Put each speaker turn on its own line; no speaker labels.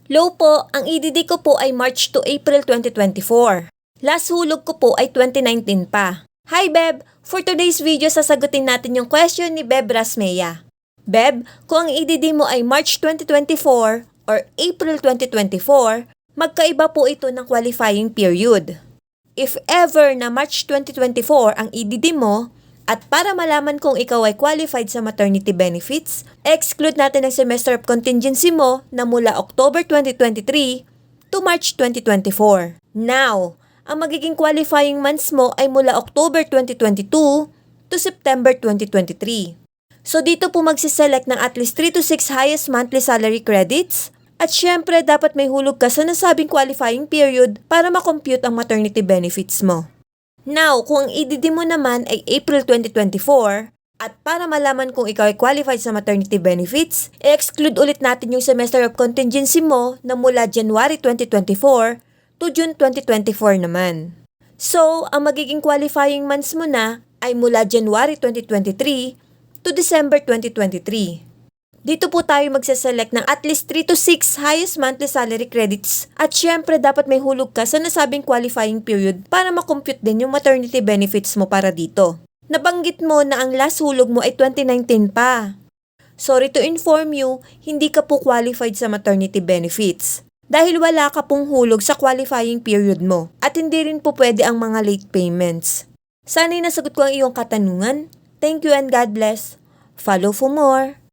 Low po, ang EDD ko po ay March to April 2024. Last hulog ko po ay 2019 pa. Hi Beb! For today's video, sasagutin natin yung question ni Beb Rasmea. Beb, kung ang EDD mo ay March 2024 or April 2024, magkaiba po ito ng qualifying period. If ever na March 2024 ang EDD mo, at para malaman kung ikaw ay qualified sa maternity benefits, exclude natin ang semester of contingency mo na mula October 2023 to March 2024. Now, ang magiging qualifying months mo ay mula October 2022 to September 2023. So dito po magsiselect ng at least 3 to 6 highest monthly salary credits at syempre dapat may hulog ka sa nasabing qualifying period para makompute ang maternity benefits mo. Now, kung ang EDD mo naman ay April 2024, at para malaman kung ikaw ay qualified sa maternity benefits, i-exclude ulit natin yung semester of contingency mo na mula January 2024 to June 2024 naman. So, ang magiging qualifying months mo na ay mula January 2023 to December 2023. Dito po tayo magsaselect ng at least 3 to 6 highest monthly salary credits at syempre dapat may hulog ka sa nasabing qualifying period para makompute din yung maternity benefits mo para dito. Nabanggit mo na ang last hulog mo ay 2019 pa. Sorry to inform you, hindi ka po qualified sa maternity benefits dahil wala ka pong hulog sa qualifying period mo at hindi rin po pwede ang mga late payments. Sana'y nasagot ko ang iyong katanungan. Thank you and God bless. Follow for more.